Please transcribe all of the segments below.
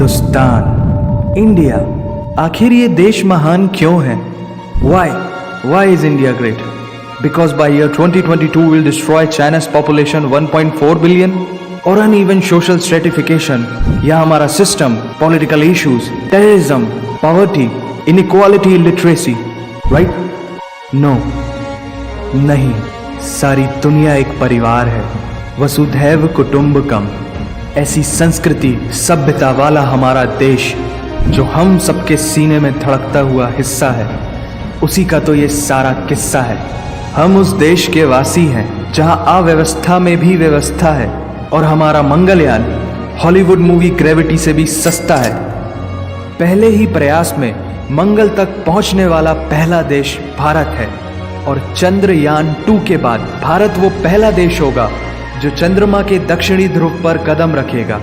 Hindustan, India, आखिर ये देश महान क्यों है? Why is India great? Because by year 2022 we'll destroy China's population 1.4 billion? और uneven social stratification या हमारा system, political issues, terrorism, poverty, inequality, illiteracy, right? No, नहीं, सारी दुनिया एक परिवार है, वसुधैव कुटुंबकम। ऐसी संस्कृति, सभ्यता वाला हमारा देश जो हम सबके सीने में धड़कता हुआ हिस्सा है, उसी का तो ये सारा किस्सा है। हम उस देश के वासी हैं जहां अव्यवस्था में भी व्यवस्था है, और हमारा मंगलयान हॉलीवुड मूवी ग्रेविटी से भी सस्ता है। पहले ही प्रयास में मंगल तक पहुंचने वाला पहला देश भारत है, और चंद्रयान 2 के बाद भारत वो पहला देश होगा जो चंद्रमा के दक्षिणी ध्रुव पर कदम रखेगा।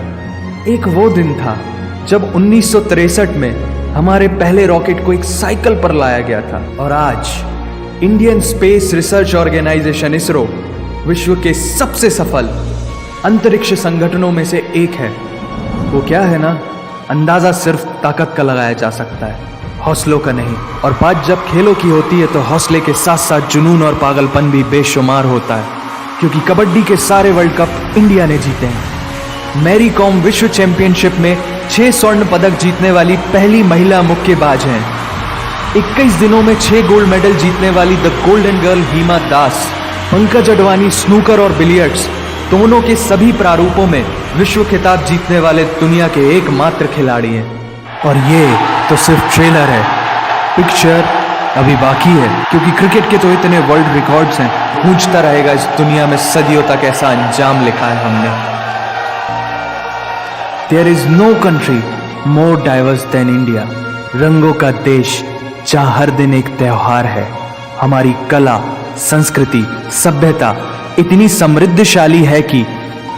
एक वो दिन था जब 1963 में हमारे पहले रॉकेट को एक साइकिल पर लाया गया था, और आज Indian space research organisation ISRO विश्व के सबसे सफल अंतरिक्ष संगठनों में से एक है। वो क्या है ना, अंदाजा सिर्फ ताकत का लगाया जा सकता है, हौसलों का नहीं। और बात जब खेलों की होती है तो हौसले के साथ साथ जुनून और पागलपन भी बेशुमार होता है, क्योंकि कबड्डी के सारे वर्ल्ड कप इंडिया ने जीते हैं। मैरी कॉम विश्व चैंपियनशिप में 6 स्वर्ण पदक जीतने वाली पहली महिला मुक्केबाज हैं। 21 दिनों में 6 गोल्ड मेडल जीतने वाली the golden girl Hima Das. Pankaj Advani snooker और बिलियर्ड्स दोनों के सभी प्रारूपों में विश्व खिताब जीतने वाले दुनिया के एकमात्र खिलाड़ी हैं। और ये तो सिर्फ ट्रेलर है, पिक्चर अभी बाकी है, क्योंकि क्रिकेट के तो इतने वर्ल्ड रिकॉर्ड्स हैं। गूंजता रहेगा इस दुनिया में सदियों तक ऐसा अंजाम लिखा है हमने। There is no country more diverse than India. रंगों का देश जहां हर दिन एक त्योहार है। हमारी कला, संस्कृति, सभ्यता इतनी समृद्धशाली है कि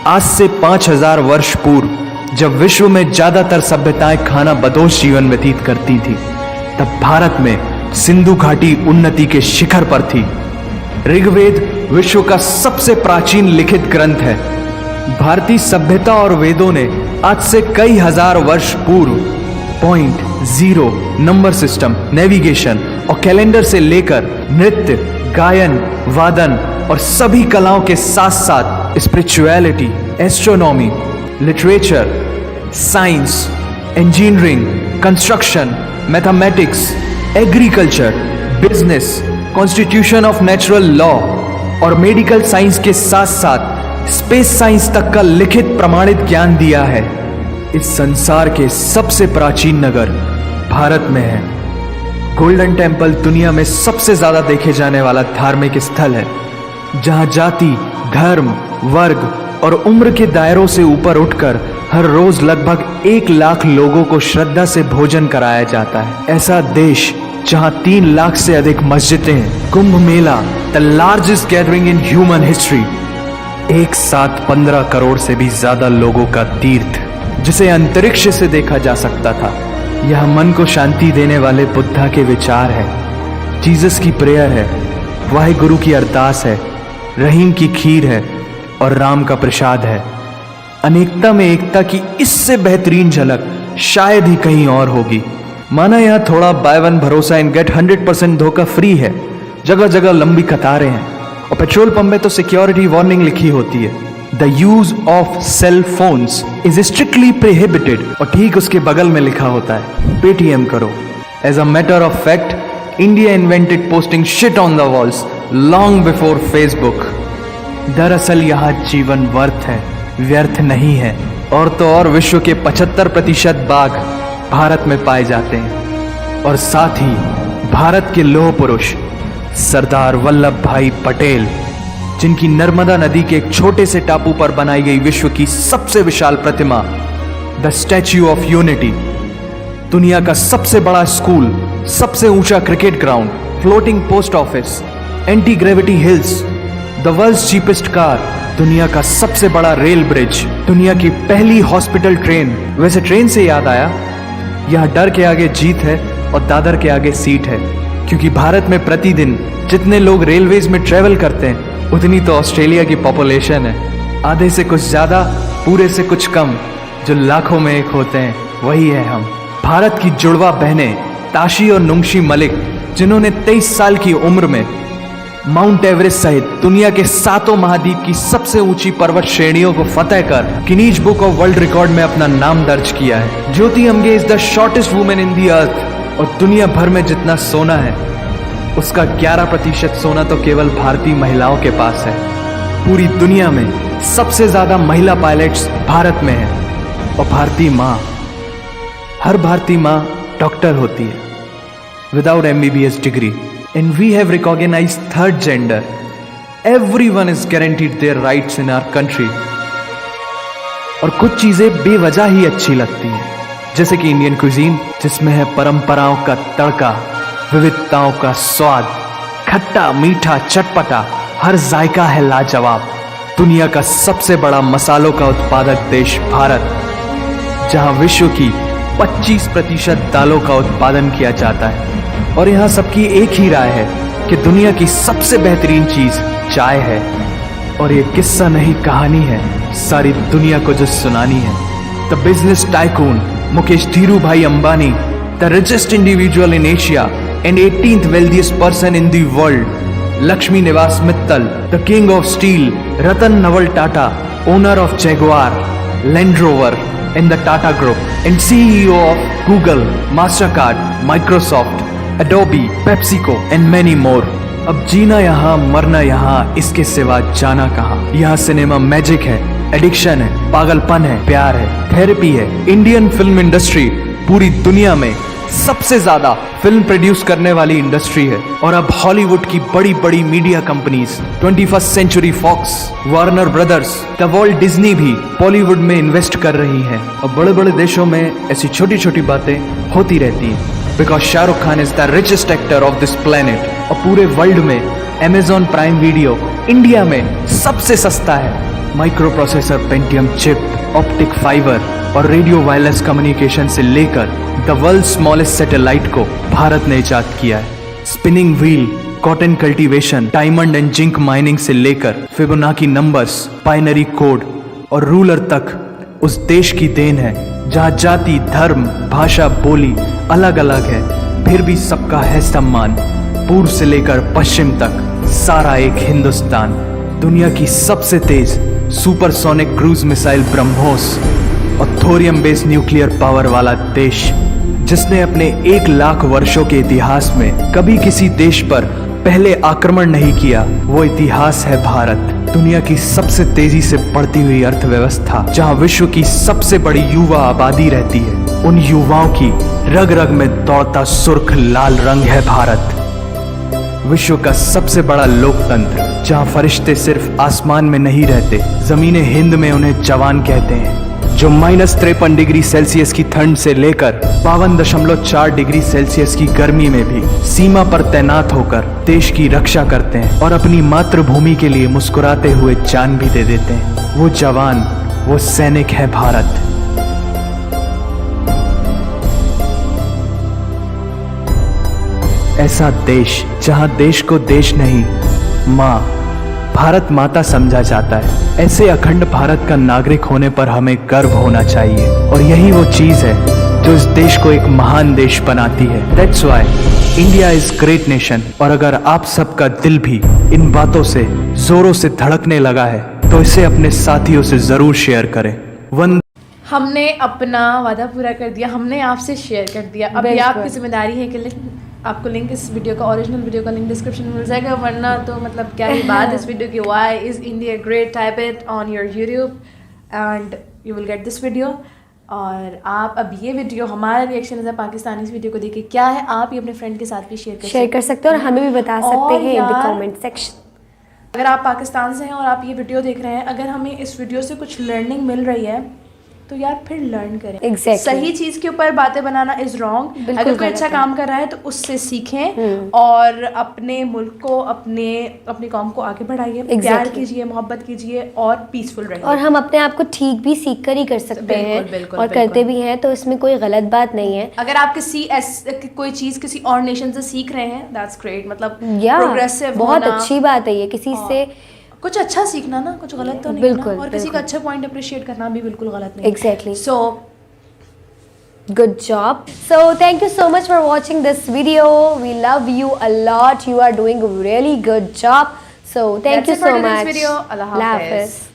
आज से 5000 वर्ष पूर्व जब विश्व में ज्यादातर सभ्यताएं खाना बदोश जीवन व्यतीत करती थी, तब भारत में सिंधु घाटी उन्नति के शिखर पर थी। ऋग्वेद विश्व का सबसे प्राचीन लिखित ग्रंथ है। भारतीय सभ्यता और वेदों ने आज से कई हजार वर्ष पूर्व point, zero, number system, navigation और कैलेंडर से लेकर नृत्य, गायन, वादन और सभी कलाओं के साथ साथ spirituality, astronomy, literature, science, engineering, construction, mathematics, agriculture, business, constitution of natural law और मेडिकल साइंस के साथ साथ स्पेस साइंस तक का लिखित प्रमाणित ज्ञान दिया है। इस संसार के सबसे प्राचीन नगर भारत में है। गोल्डन टेम्पल दुनिया में सबसे ज्यादा देखे जाने वाला धार्मिक स्थल है, जहां जाति, धर्म, वर्ग और उम्र के दायरों से ऊपर उठकर हर रोज लगभग 1 लाख लोगों को श्रद्धा से भोजन कराया जाता है। ऐसा देश जहां 3 लाख से अधिक मस्जिदें हैं। Kumbh Mela, the largest gathering in human history. एक साथ 15 करोड़ से भी ज्यादा लोगों का तीर्थ, जिसे अंतरिक्ष से देखा जा सकता था। यह मन को शांति देने वाले बुद्धा के विचार है, जीसस की प्रेयर है, वाहिगुरु की अरदास है, रहीम की खीर है और राम का प्रसाद है। अनेकता में एकता की इससे बेहतरीन झलक शायद ही कहीं और होगी। माना यहाँ थोड़ा बाय वन भरोसा एंड गेट 100% धोखा फ्री है। जगह जगह लंबी कतारें हैं और पेट्रोल पंप में तो सिक्योरिटी वार्निंग लिखी होती है, the use of cell phones is strictly prohibited, और ठीक उसके बगल में लिखा होता है पेटीएम करो। As a matter of fact, India invented posting shit on the walls long before Facebook. दरअसल यहाँ जीवन वर्थ है, व्यर्थ नहीं है। और तो और विश्व के 75% बाघ भारत में पाए जाते हैं। और साथ ही भारत के लौह पुरुष सरदार वल्लभ भाई पटेल, जिनकी नर्मदा नदी के एक छोटे से टापू पर बनाई गई विश्व की सबसे विशाल प्रतिमा, द स्टैच्यू ऑफ यूनिटी, दुनिया का सबसे बड़ा स्कूल, सबसे ऊंचा cricket ground, floating post office, anti gravity hills, the world's cheapest car, दुनिया का सबसे बड़ा रेल ब्रिज, दुनिया की पहली हॉस्पिटल ट्रेन। वैसे ट्रेन से याद आया, यह डर के आगे जीत है और दादर के आगे सीट है, क्योंकि भारत में प्रतिदिन जितने लोग रेलवेज में ट्रेवल करते हैं उतनी तो ऑस्ट्रेलिया की पॉपुलेशन है। आधे से कुछ ज्यादा, पूरे से कुछ कम, जो लाखों में एक होते हैं। वही है हम। भारत की जुड़वा बहनें ताशी और नुंगशी मलिक, जिन्होंने 23 साल की उम्र में माउंट एवरेस्ट सहित दुनिया के 7 महाद्वीप की सबसे ऊंची पर्वत श्रेणियों को फतेह कर Guinness book of world record में अपना नाम दर्ज किया है। Jyoti Amge is the shortest women in the earth, और दुनिया भर में जितना सोना है उसका 11% सोना तो केवल भारतीय महिलाओं के पास है। पूरी दुनिया में सबसे ज्यादा महिला पायलट्स भारत में हैं, और हर भारतीय माँ डॉक्टर होती है without MBBS degree. And we have recognised third gender. Everyone is guaranteed their rights in our country. और कुछ चीजें बेवजह ही अच्छी लगती हैं, जैसे कि इंडियन क्विजीन, जिसमें है परंपराओं का तड़का, विविधताओं का स्वाद, खट्टा मीठा चटपटा, हर जायका है लाजवाब। दुनिया का सबसे बड़ा मसालों का उत्पादक देश भारत, जहां विश्व की 25% दालों का उत्पादन किया जाता है। और यहाँ सबकी एक ही राय है कि दुनिया की सबसे बेहतरीन चीज चाय है। और ये किस्सा नहीं कहानी है सारी दुनिया को जो सुनानी है। The business tycoon Mukesh Dhirubhai Ambani, the richest individual in Asia and 18th wealthiest person in the world, Lakshmi Nivas Mittal, the king of steel, Ratan Naval Tata, owner of Jaguar, Land Rover and the Tata Group, and CEO of Google, Mastercard, Microsoft, Adobe, PepsiCo and many more. अब जीना यहाँ मरना यहाँ, इसके सिवा जाना कहाँ। यहाँ cinema magic है, एडिक्शन है, पागलपन है, प्यार है, थेरेपी है। इंडियन फिल्म इंडस्ट्री पूरी दुनिया में सबसे ज्यादा फिल्म प्रोड्यूस करने वाली इंडस्ट्री है। और अब हॉलीवुड की बड़ी बड़ी media companies, 21st Century Fox, Warner Brothers, the world Disney भी बॉलीवुड में इन्वेस्ट कर रही हैं। और बड़े बड़े देशों में ऐसी छोटी छोटी बातें होती रहती हैं, because Shahrukh Khan is the richest actor of this planet. और पूरे वर्ल्ड में Amazon प्राइम वीडियो इंडिया में सबसे सस्ता है। Micro processor, Pentium chip, optic fibre और रेडियो वायरलेस कम्युनिकेशन से लेकर द वर्ल्ड स्मॉलेस्ट सैटेलाइट को भारत ने इजाद किया है। Spinning wheel, cotton cultivation, diamond and zinc mining से लेकर फिबोनाची नंबर्स, बाइनरी कोड और रूलर तक उस देश की देन है, जहाँ जाति, धर्म, भाषा, बोली अलग अलग है, फिर भी सबका है सम्मान। पूर्व से लेकर पश्चिम तक सारा एक हिंदुस्तान। दुनिया की सबसे तेज सुपरसोनिक क्रूज मिसाइल ब्रह्मोस और थोरियम बेस्ड न्यूक्लियर पावर वाला देश, जिसने अपने 1 लाख वर्षों के इतिहास में कभी किसी देश पर पहले आक्रमण नहीं किया, वो इतिहास है भारत। दुनिया की सबसे तेजी से बढ़ती हुई अर्थव्यवस्था, जहां विश्व की सबसे बड़ी युवा आबादी रहती है, उन युवाओं की रग रग में दौड़ता सुर्ख लाल रंग है भारत। विश्व का सबसे बड़ा लोकतंत्र, जहां फरिश्ते सिर्फ आसमान में नहीं रहते, जमीने हिंद में उन्हें जवान कहते हैं, जो -53 डिग्री सेल्सियस की ठंड से लेकर 52.4 डिग्री सेल्सियस की गर्मी में भी सीमा पर तैनात होकर देश की रक्षा करते हैं और अपनी मातृभूमि के लिए मुस्कुराते हुए जान भी दे देते हैं। वो जवान, वो सैनिक है भारत। ऐसा देश जहां देश को देश नहीं, माँ, भारत माता समझा जाता है। ऐसे अखंड भारत का नागरिक होने पर हमें गर्व होना चाहिए, और यही वो चीज है जो इस देश को एक महान देश बनाती है। That's why India is great nation. और अगर आप सबका दिल भी इन बातों से जोरों से धड़कने लगा है, तो इसे अपने साथियों से जरूर शेयर करें। हमने अपना वादा पूरा कर दिया, हमने आपसे शेयर कर दिया। अब ये आपकी जिम्मेदारी है कि आपको लिंक इस वीडियो का, ओरिजिनल वीडियो का लिंक डिस्क्रिप्शन में मिल जाएगा, वरना तो मतलब क्या ही बात इस वीडियो की। Why is India great, type it on your YouTube and you will get this video. और आप अब ये वीडियो, हमारा रिएक्शन है पाकिस्तानी इस वीडियो को देखिए क्या है, आप ये अपने फ्रेंड के साथ भी शेयर कर सकते हैं और हमें भी बता सकते हैं इन द कमेंट सेक्शन। अगर आप पाकिस्तान से हैं और आप ये वीडियो देख रहे हैं, अगर हमें इस वीडियो से कुछ लर्निंग मिल रही है तो यार फिर लर्न करें। exactly. सही चीज के ऊपर बातें बनाना इज रॉन्ग। अगर कोई अच्छा काम कर रहा है तो उससे सीखें और अपने मुल्क को, अपनी कौम को आगे बढ़ाइए। प्यार कीजिए, मोहब्बत कीजिए और पीसफुल रहिए। और हम अपने आप को ठीक भी सीख कर ही कर सकते हैं और करते भी हैं, तो इसमें कोई गलत बात नहीं है। अगर आप कोई चीज किसी और नेशन से सीख रहे हैं, दैट्स ग्रेट। मतलब प्रोग्रेसिव, बहुत अच्छी बात है ये। किसी से कुछ अच्छा सीखना ना, कुछ गलत तो नहीं। बिल्कुल, और किसी का अच्छा पॉइंट अप्रिशिएट करना भी बिल्कुल गलत नहीं। Exactly. So Good job. So thank you so much for watching this video. We love you a lot. You are doing a really good job. So thank That's you it for so today's much. video. Allah Hafiz.